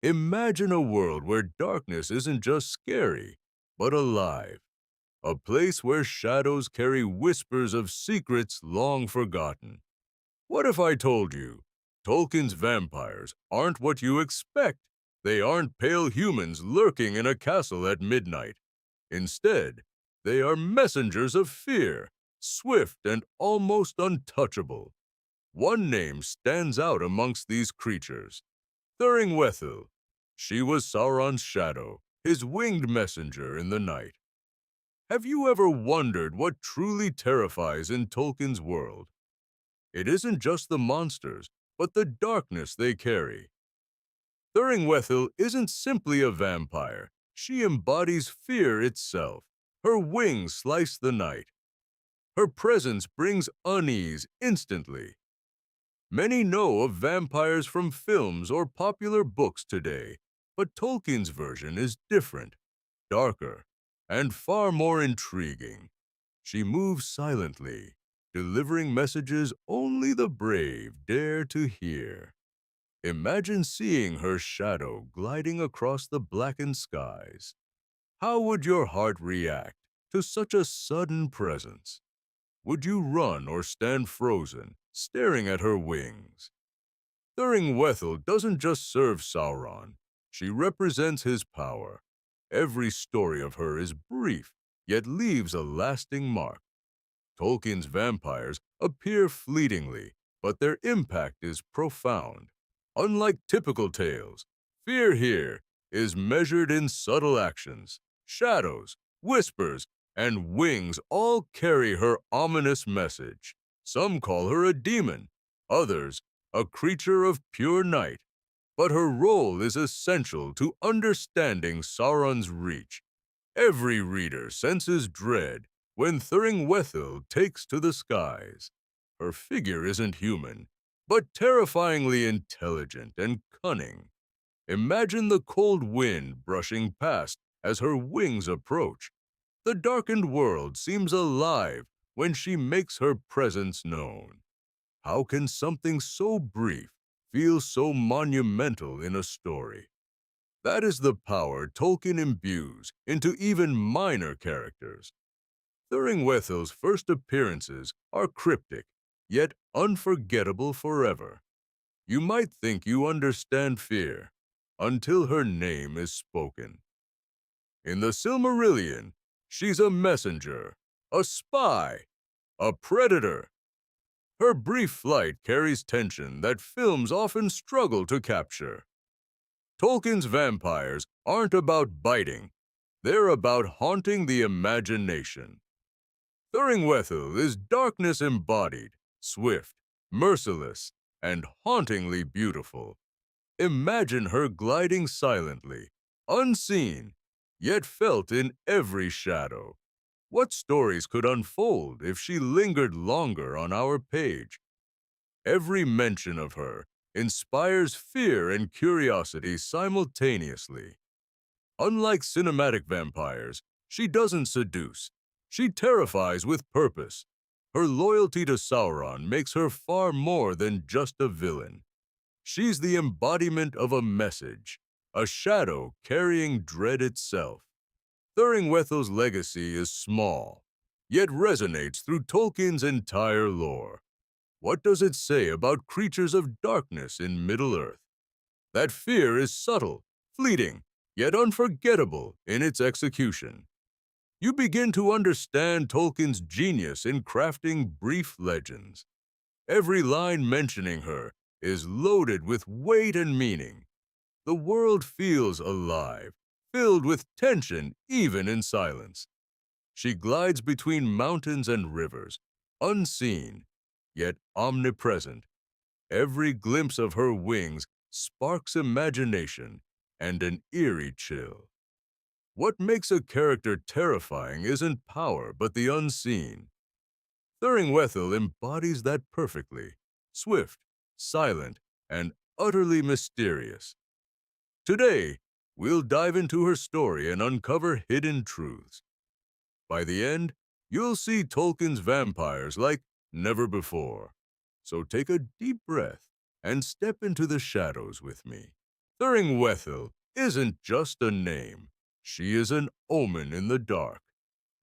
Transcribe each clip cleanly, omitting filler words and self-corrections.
Imagine a world where darkness isn't just scary, but alive. A place where shadows carry whispers of secrets long forgotten. What if I told you Tolkien's vampires aren't what you expect? They aren't pale humans lurking in a castle at midnight. Instead, they are messengers of fear, swift and almost untouchable. One name stands out amongst these creatures: Thuringwethil. She was Sauron's shadow, his winged messenger in the night. Have you ever wondered what truly terrifies in Tolkien's world? It isn't just the monsters, but the darkness they carry. Thuringwethil isn't simply a vampire. She embodies fear itself. Her wings slice the night. Her presence brings unease instantly. Many know of vampires from films or popular books today, but Tolkien's version is different, darker, and far more intriguing. She moves silently, delivering messages only the brave dare to hear. Imagine seeing her shadow gliding across the blackened skies. How would your heart react to such a sudden presence? Would you run or stand frozen, staring at her wings? Thuringwethil doesn't just serve Sauron. She represents his power. Every story of her is brief, yet leaves a lasting mark. Tolkien's vampires appear fleetingly, but their impact is profound. Unlike typical tales, fear here is measured in subtle actions. Shadows, whispers, and wings all carry her ominous message. Some call her a demon, others a creature of pure night. But her role is essential to understanding Sauron's reach. Every reader senses dread when Thuringwethil takes to the skies. Her figure isn't human, but terrifyingly intelligent and cunning. Imagine the cold wind brushing past as her wings approach. The darkened world seems alive when she makes her presence known. How can something so brief feel so monumental in a story? That is the power Tolkien imbues into even minor characters. Thuringwethil's first appearances are cryptic, yet unforgettable forever. You might think you understand fear until her name is spoken. In the Silmarillion, she's a messenger, a spy, a predator. Her brief flight carries tension that films often struggle to capture. Tolkien's vampires aren't about biting, they're about haunting the imagination. Thuringwethil is darkness embodied, swift, merciless, and hauntingly beautiful. Imagine her gliding silently, unseen, yet felt in every shadow. What stories could unfold if she lingered longer on our page? Every mention of her inspires fear and curiosity simultaneously. Unlike cinematic vampires, she doesn't seduce. She terrifies with purpose. Her loyalty to Sauron makes her far more than just a villain. She's the embodiment of a message, a shadow carrying dread itself. Thuringwethil's legacy is small, yet resonates through Tolkien's entire lore. What does it say about creatures of darkness in Middle-earth? That fear is subtle, fleeting, yet unforgettable in its execution. You begin to understand Tolkien's genius in crafting brief legends. Every line mentioning her is loaded with weight and meaning. The world feels alive, filled with tension even in silence. She glides between mountains and rivers, unseen, yet omnipresent. Every glimpse of her wings sparks imagination and an eerie chill. What makes a character terrifying isn't power, but the unseen. Thuringwethil embodies that perfectly, swift, silent, and utterly mysterious. Today, we'll dive into her story and uncover hidden truths. By the end, you'll see Tolkien's vampires like never before. So take a deep breath and step into the shadows with me. Thuringwethil isn't just a name. She is an omen in the dark.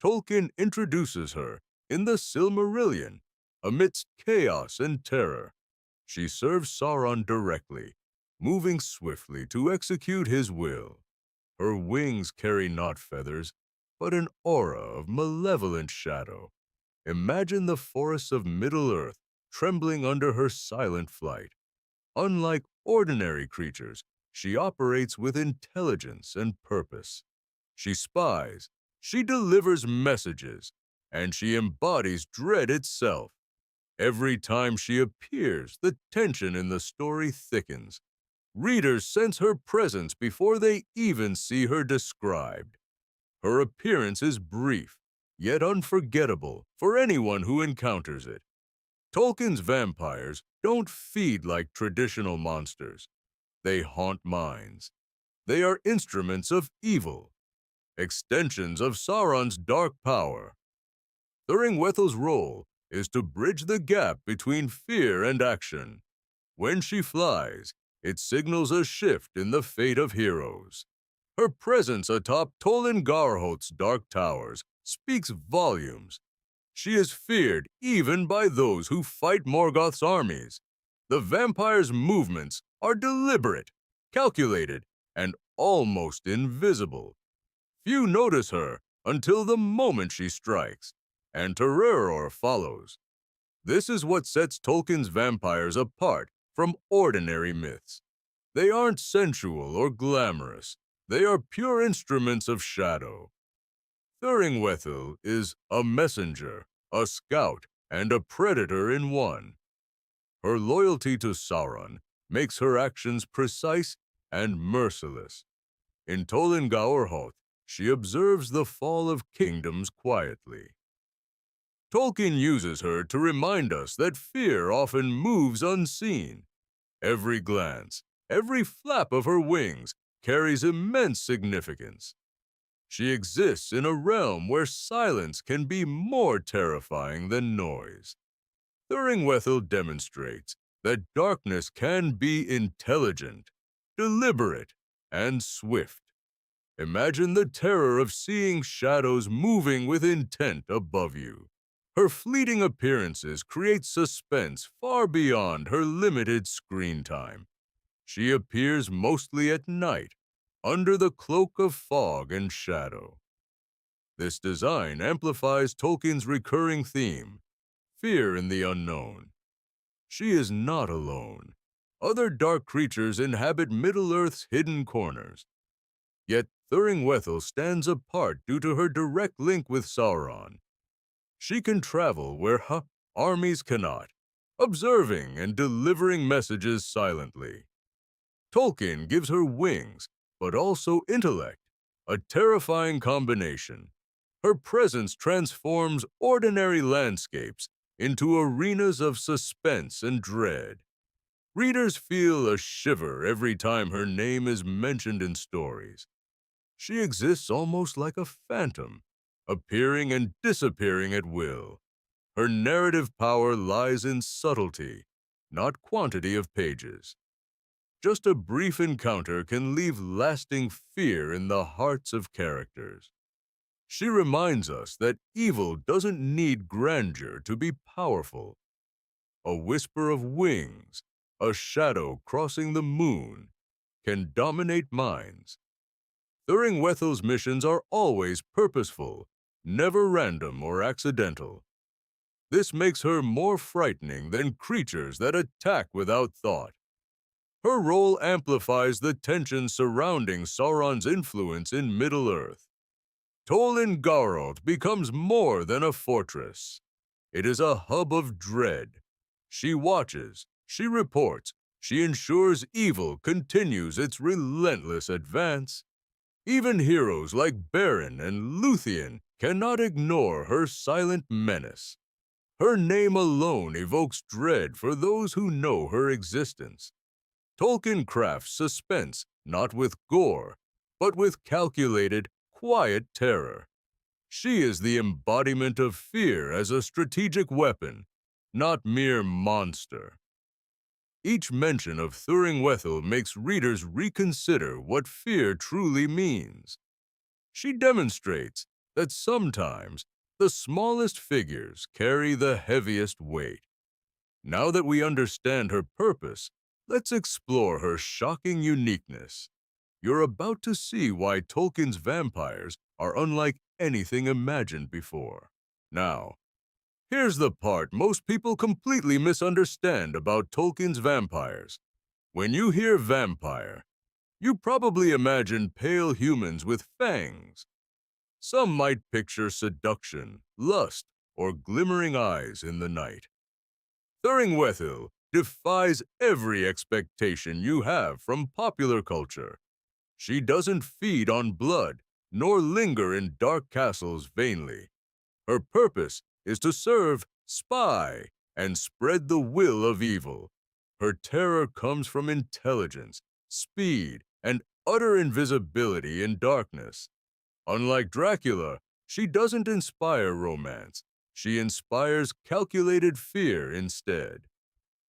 Tolkien introduces her in the Silmarillion, amidst chaos and terror. She serves Sauron directly, moving swiftly to execute his will. Her wings carry not feathers, but an aura of malevolent shadow. Imagine the forests of Middle-earth trembling under her silent flight. Unlike ordinary creatures, she operates with intelligence and purpose. She spies, she delivers messages, and she embodies dread itself. Every time she appears, the tension in the story thickens. Readers sense her presence before they even see her described. Her appearance is brief, yet unforgettable for anyone who encounters it. Tolkien's vampires don't feed like traditional monsters. They haunt minds. They are instruments of evil, extensions of Sauron's dark power. Thuringwethil's role is to bridge the gap between fear and action. When she flies, it signals a shift in the fate of heroes. Her presence atop Garhot's dark towers speaks volumes. She is feared even by those who fight Morgoth's armies. The vampire's movements are deliberate, calculated, and almost invisible. Few notice her until the moment she strikes, and Terror follows. This is what sets Tolkien's vampires apart from ordinary myths. They aren't sensual or glamorous. They are pure instruments of shadow. Thuringwethil is a messenger, a scout, and a predator in one. Her loyalty to Sauron makes her actions precise and merciless. In Garhot, she observes the fall of kingdoms quietly. Tolkien uses her to remind us that fear often moves unseen. Every glance, every flap of her wings carries immense significance. She exists in a realm where silence can be more terrifying than noise. Thuringwethil demonstrates that darkness can be intelligent, deliberate, and swift. Imagine the terror of seeing shadows moving with intent above you. Her fleeting appearances create suspense far beyond her limited screen time. She appears mostly at night, under the cloak of fog and shadow. This design amplifies Tolkien's recurring theme, fear in the unknown. She is not alone. Other dark creatures inhabit Middle-earth's hidden corners. Yet Thuringwethil stands apart due to her direct link with Sauron. She can travel where armies cannot, observing and delivering messages silently. Tolkien gives her wings, but also intellect, a terrifying combination. Her presence transforms ordinary landscapes into arenas of suspense and dread. Readers feel a shiver every time her name is mentioned in stories. She exists almost like a phantom, appearing and disappearing at will. Her narrative power lies in subtlety, not quantity of pages. Just a brief encounter can leave lasting fear in the hearts of characters. She reminds us that evil doesn't need grandeur to be powerful. A whisper of wings, a shadow crossing the moon, can dominate minds. Thuringwethil's missions are always purposeful, never random or accidental. This makes her more frightening than creatures that attack without thought. Her role amplifies the tension surrounding Sauron's influence in Middle-earth. Garhot becomes more than a fortress. It is a hub of dread. She watches, she reports, she ensures evil continues its relentless advance. Even heroes like Beren and Lúthien cannot ignore her silent menace. Her name alone evokes dread for those who know her existence. Tolkien crafts suspense not with gore, but with calculated, quiet terror. She is the embodiment of fear as a strategic weapon, not mere monster. Each mention of Thuringwethil makes readers reconsider what fear truly means. She demonstrates that sometimes the smallest figures carry the heaviest weight. Now that we understand her purpose, let's explore her shocking uniqueness. You're about to see why Tolkien's vampires are unlike anything imagined before. Now, here's the part most people completely misunderstand about Tolkien's vampires. When you hear vampire, you probably imagine pale humans with fangs. Some might picture seduction, lust, or glimmering eyes in the night. Thuringwethil defies every expectation you have from popular culture. She doesn't feed on blood, nor linger in dark castles vainly. Her purpose is to serve, spy, and spread the will of evil. Her terror comes from intelligence, speed, and utter invisibility in darkness. Unlike Dracula, she doesn't inspire romance. She inspires calculated fear instead.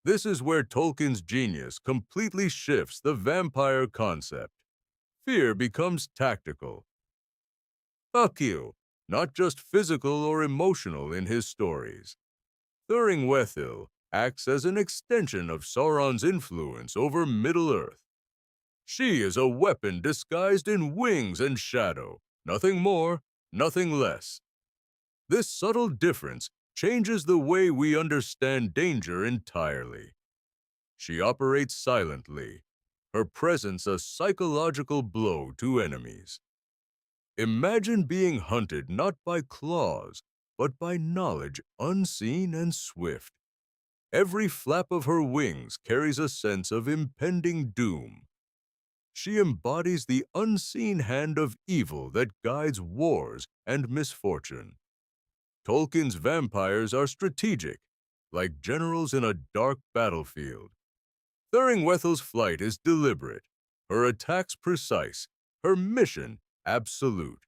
This is where Tolkien's genius completely shifts the vampire concept. Fear becomes tactical. Akil, not just physical or emotional in his stories. Thuringwethil acts as an extension of Sauron's influence over Middle-earth. She is a weapon disguised in wings and shadow, nothing more, nothing less. This subtle difference changes the way we understand danger entirely. She operates silently, her presence a psychological blow to enemies. Imagine being hunted not by claws, but by knowledge unseen and swift. Every flap of her wings carries a sense of impending doom. She embodies the unseen hand of evil that guides wars and misfortune. Tolkien's vampires are strategic, like generals in a dark battlefield. Thuringwethil's flight is deliberate, her attacks precise, her mission absolute.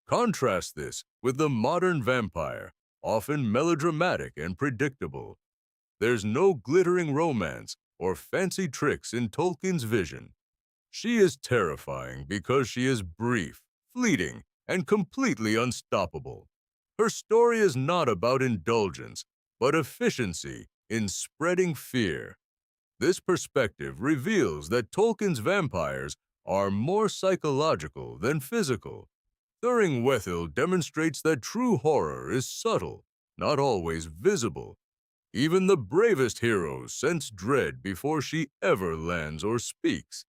Contrast this with the modern vampire, often melodramatic and predictable. There's no glittering romance or fancy tricks in Tolkien's vision. She is terrifying because she is brief, fleeting, and completely unstoppable. Her story is not about indulgence, but efficiency in spreading fear. This perspective reveals that Tolkien's vampires are more psychological than physical. Thuringwethil demonstrates that true horror is subtle, not always visible. Even the bravest heroes sense dread before she ever lands or speaks.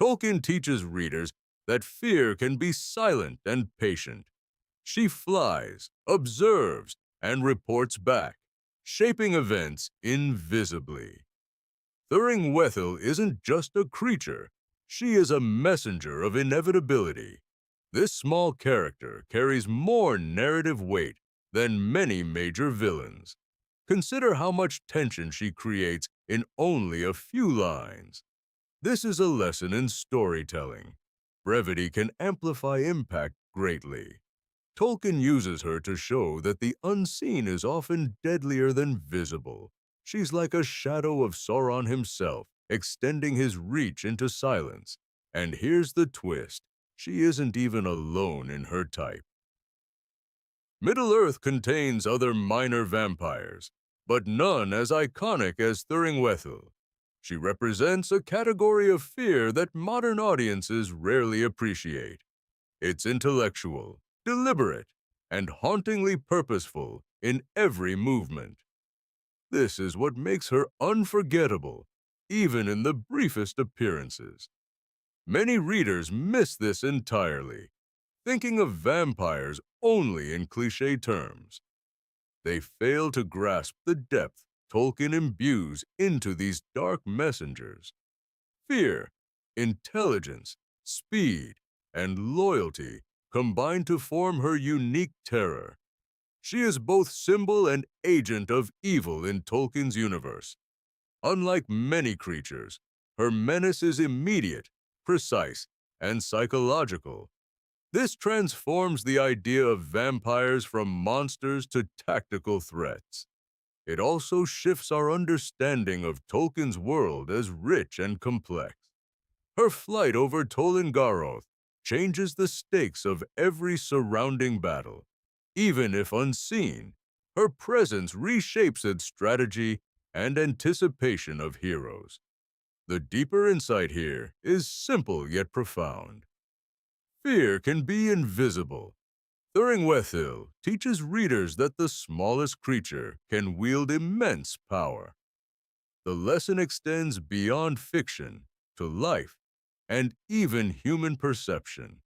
Tolkien teaches readers that fear can be silent and patient. She flies, observes, and reports back, shaping events invisibly. Thuringwethil isn't just a creature, she is a messenger of inevitability. This small character carries more narrative weight than many major villains. Consider how much tension she creates in only a few lines. This is a lesson in storytelling. Brevity can amplify impact greatly. Tolkien uses her to show that the unseen is often deadlier than visible. She's like a shadow of Sauron himself, extending his reach into silence. And here's the twist. She isn't even alone in her type. Middle-earth contains other minor vampires, but none as iconic as Thuringwethil. She represents a category of fear that modern audiences rarely appreciate. It's intellectual, deliberate, and hauntingly purposeful in every movement. This is what makes her unforgettable, even in the briefest appearances. Many readers miss this entirely, thinking of vampires only in cliché terms. They fail to grasp the depth Tolkien imbues into these dark messengers. Fear, intelligence, speed, and loyalty combine to form her unique terror. She is both symbol and agent of evil in Tolkien's universe. Unlike many creatures, her menace is immediate, precise, and psychological. This transforms the idea of vampires from monsters to tactical threats. It also shifts our understanding of Tolkien's world as rich and complex. Her flight over Tolkien changes the stakes of every surrounding battle. Even if unseen, her presence reshapes its strategy and anticipation of heroes. The deeper insight here is simple yet profound. Fear can be invisible. Thuringwethil teaches readers that the smallest creature can wield immense power. The lesson extends beyond fiction to life and even human perception.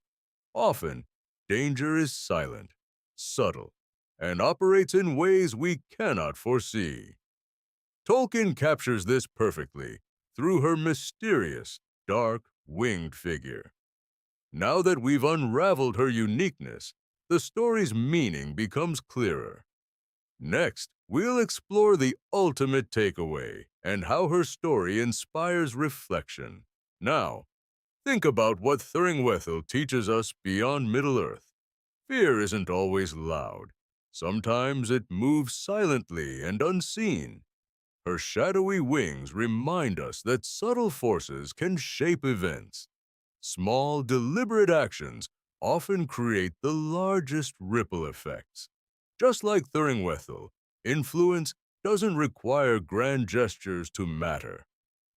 Often, danger is silent, subtle, and operates in ways we cannot foresee. Tolkien captures this perfectly through her mysterious, dark, winged figure. Now that we've unraveled her uniqueness, the story's meaning becomes clearer. Next, we'll explore the ultimate takeaway and how her story inspires reflection. Now, think about what Thuringwethil teaches us beyond Middle-earth. Fear isn't always loud. Sometimes it moves silently and unseen. Her shadowy wings remind us that subtle forces can shape events. Small, deliberate actions often create the largest ripple effects. Just like Thuringwethil, influence doesn't require grand gestures to matter.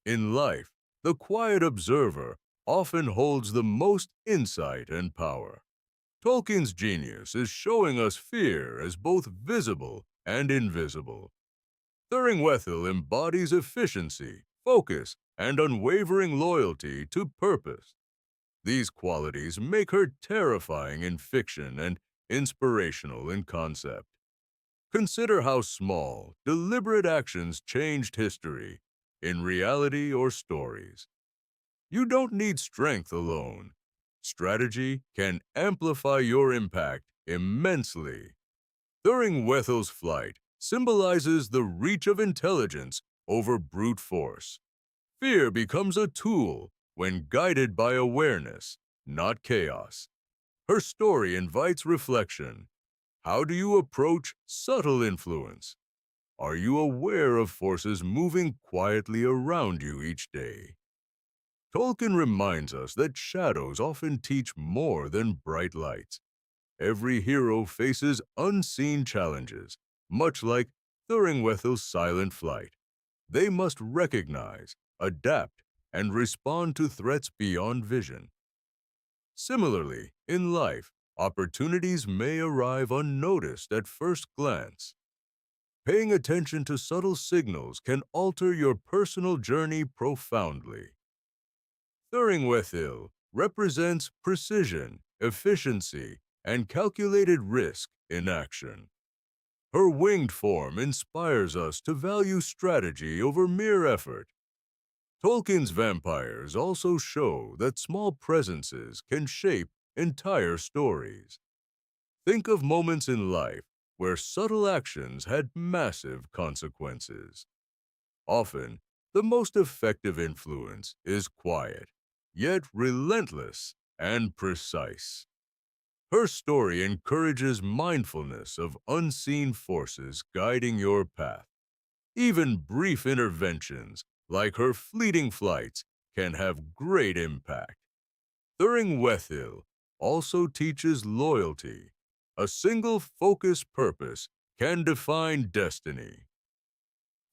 In life, the quiet observer often holds the most insight and power. Tolkien's genius is showing us fear as both visible and invisible. Thuringwethil embodies efficiency, focus, and unwavering loyalty to purpose. These qualities make her terrifying in fiction and inspirational in concept. Consider how small, deliberate actions changed history, in reality or stories. You don't need strength alone. Strategy can amplify your impact immensely. Thuringwethil's flight symbolizes the reach of intelligence over brute force. Fear becomes a tool when guided by awareness, not chaos. Her story invites reflection. How do you approach subtle influence? Are you aware of forces moving quietly around you each day? Tolkien reminds us that shadows often teach more than bright lights. Every hero faces unseen challenges, much like Thuringwethil's silent flight. They must recognize, adapt, and respond to threats beyond vision. Similarly, in life, opportunities may arrive unnoticed at first glance. Paying attention to subtle signals can alter your personal journey profoundly. Thuringwethil represents precision, efficiency, and calculated risk in action. Her winged form inspires us to value strategy over mere effort. Tolkien's vampires also show that small presences can shape entire stories. Think of moments in life where subtle actions had massive consequences. Often, the most effective influence is quiet, yet relentless and precise. Her story encourages mindfulness of unseen forces guiding your path. Even brief interventions, like her fleeting flights, can have great impact. Thuringwethil also teaches loyalty. A single focused purpose can define destiny.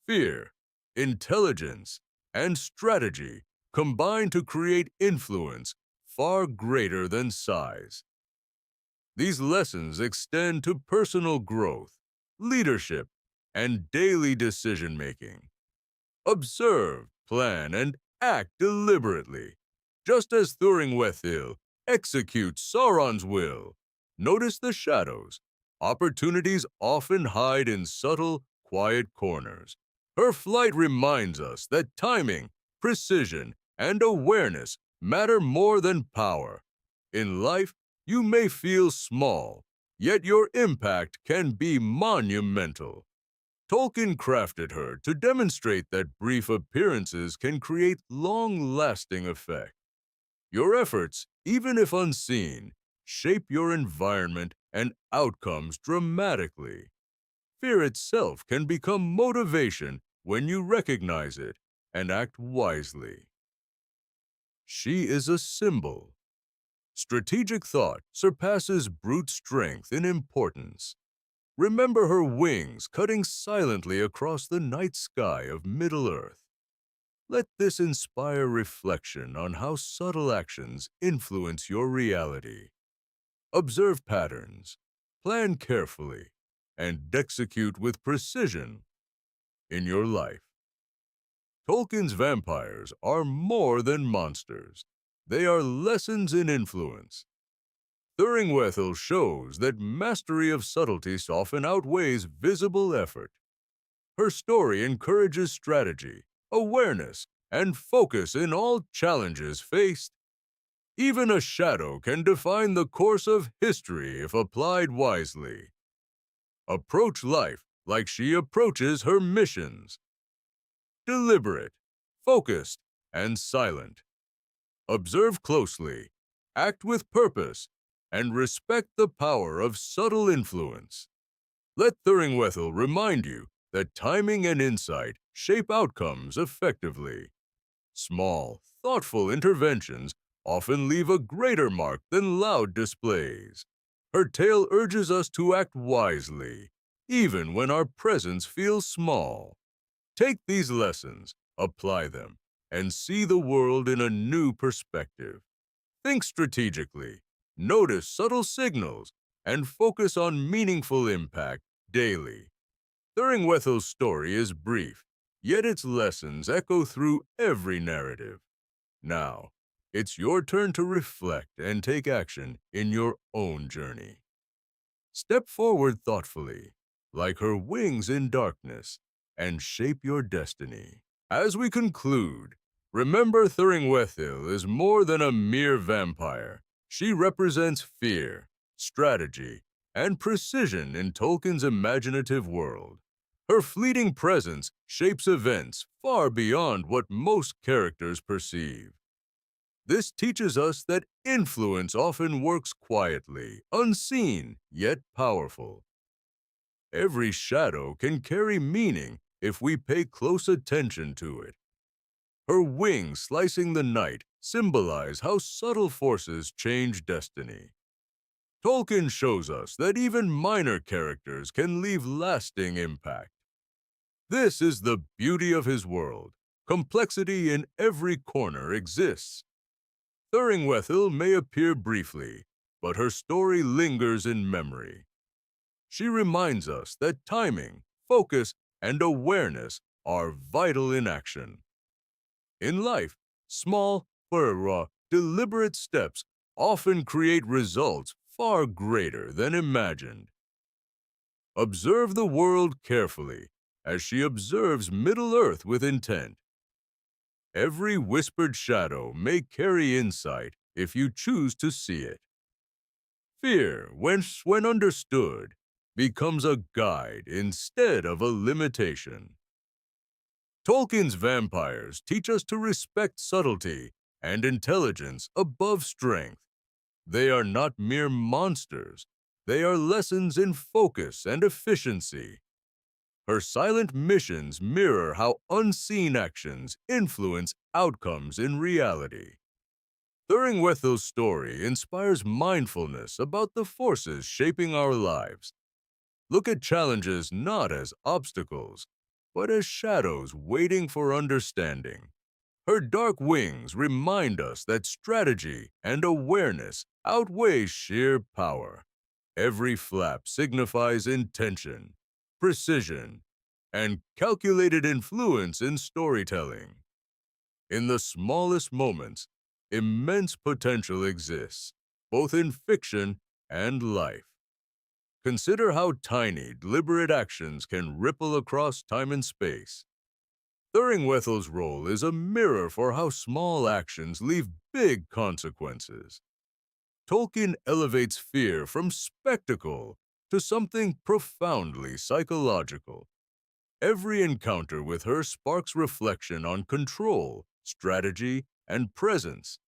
Fear, intelligence, and strategy combine to create influence far greater than size. These lessons extend to personal growth, leadership, and daily decision-making. Observe, plan, and act deliberately, just as Thuringwethil executes Sauron's will. Notice the shadows. Opportunities often hide in subtle, quiet corners. Her flight reminds us that timing, precision, and awareness matter more than power. In life, you may feel small, yet your impact can be monumental. Tolkien crafted her to demonstrate that brief appearances can create long-lasting effect. Your efforts, even if unseen, shape your environment and outcomes dramatically. Fear itself can become motivation when you recognize it and act wisely. She is a symbol. Strategic thought surpasses brute strength in importance. Remember her wings cutting silently across the night sky of Middle-earth. Let this inspire reflection on how subtle actions influence your reality. Observe patterns, plan carefully, and execute with precision in your life. Tolkien's vampires are more than monsters. They are lessons in influence. Thuringwethil shows that mastery of subtlety often outweighs visible effort. Her story encourages strategy, awareness, and focus in all challenges faced. Even a shadow can define the course of history if applied wisely. Approach life like she approaches her missions. Deliberate, focused, and silent. Observe closely, act with purpose, and respect the power of subtle influence. Let Thuringwethil remind you that timing and insight shape outcomes effectively. Small, thoughtful interventions often leave a greater mark than loud displays. Her tale urges us to act wisely, even when our presence feels small. Take these lessons, apply them, and see the world in a new perspective. Think strategically, notice subtle signals, and focus on meaningful impact daily. Thuringwethil's story is brief, yet its lessons echo through every narrative. Now, it's your turn to reflect and take action in your own journey. Step forward thoughtfully, like her wings in darkness, and shape your destiny. As we conclude, remember Thuringwethil is more than a mere vampire. She represents fear, strategy, and precision in Tolkien's imaginative world. Her fleeting presence shapes events far beyond what most characters perceive. This teaches us that influence often works quietly, unseen, yet powerful. Every shadow can carry meaning if we pay close attention to it. Her wings slicing the night symbolize how subtle forces change destiny. Tolkien shows us that even minor characters can leave lasting impact. This is the beauty of his world. Complexity in every corner exists. Thuringwethil may appear briefly, but her story lingers in memory. She reminds us that timing, focus, and awareness are vital in action. In life, small, deliberate steps often create results far greater than imagined. Observe the world carefully as she observes Middle-earth with intent. Every whispered shadow may carry insight if you choose to see it. Fear, when understood, becomes a guide instead of a limitation. Tolkien's vampires teach us to respect subtlety and intelligence above strength. They are not mere monsters. They are lessons in focus and efficiency. Her silent missions mirror how unseen actions influence outcomes in reality. Thuringwethil's story inspires mindfulness about the forces shaping our lives. Look at challenges not as obstacles, but as shadows waiting for understanding. Her dark wings remind us that strategy and awareness outweigh sheer power. Every flap signifies intention, precision, and calculated influence in storytelling. In the smallest moments, immense potential exists, both in fiction and life. Consider how tiny, deliberate actions can ripple across time and space. Thuringwethil's role is a mirror for how small actions leave big consequences. Tolkien elevates fear from spectacle to something profoundly psychological. Every encounter with her sparks reflection on control, strategy, and presence.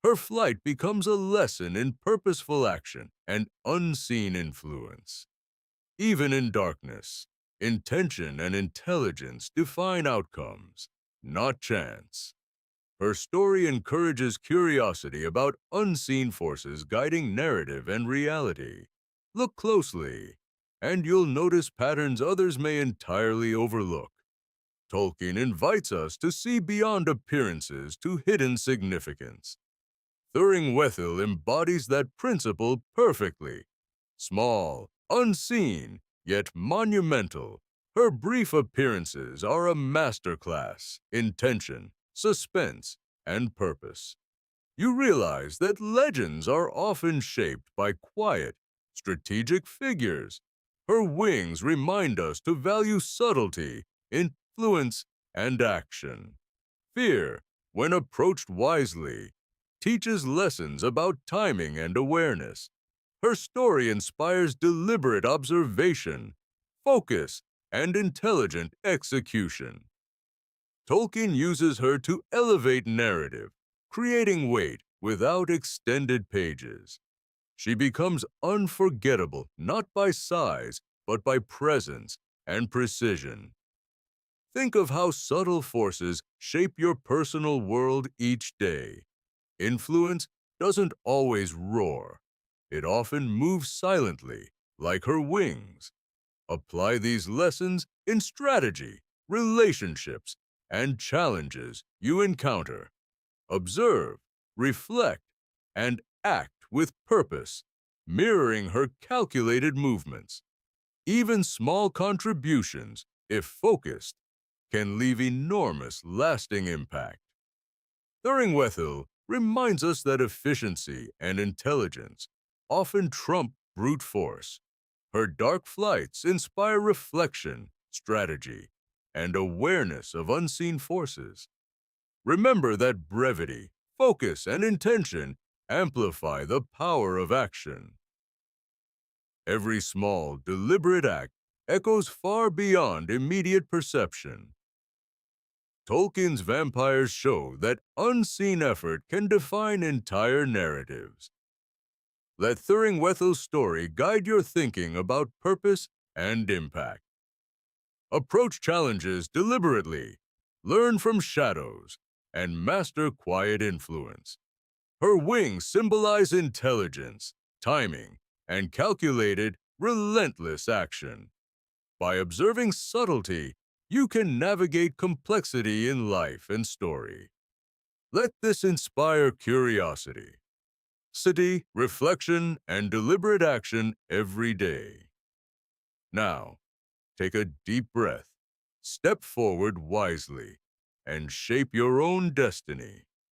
Her flight becomes a lesson in purposeful action and unseen influence. Even in darkness, Intention and intelligence define outcomes, not chance. Her story encourages curiosity about unseen forces guiding narrative and reality. Look closely, and you'll notice patterns others may entirely overlook. Tolkien invites us to see beyond appearances to hidden significance. Thuringwethil embodies that principle perfectly. Small, unseen, yet monumental, her brief appearances are a masterclass in tension, suspense, and purpose. You realize that legends are often shaped by quiet, strategic figures. Her wings remind us to value subtlety, influence, and action. Fear, when approached wisely, teaches lessons about timing and awareness. Her story inspires deliberate observation, focus, and intelligent execution. Tolkien uses her to elevate narrative, creating weight without extended pages. She becomes unforgettable not by size, but by presence and precision. Think of how subtle forces shape your personal world each day. Influence doesn't always roar. It often moves silently, like her wings. Apply these lessons in strategy, relationships, and challenges you encounter. Observe, reflect, and act with purpose, mirroring her calculated movements. Even small contributions, if focused, can leave enormous lasting impact. Thuringwethil reminds us that efficiency and intelligence often trump brute force. Her dark flights inspire reflection, strategy, and awareness of unseen forces. Remember that brevity, focus, and intention amplify the power of action. Every small, deliberate act echoes far beyond immediate perception. Tolkien's vampires show that unseen effort can define entire narratives. Let Thuringwethil's story guide your thinking about purpose and impact. Approach challenges deliberately, learn from shadows, and master quiet influence. Her wings symbolize intelligence, timing, and calculated, relentless action. By observing subtlety, you can navigate complexity in life and story. Let this inspire curiosity, reflection, and deliberate action every day. Now, take a deep breath, step forward wisely, and shape your own destiny.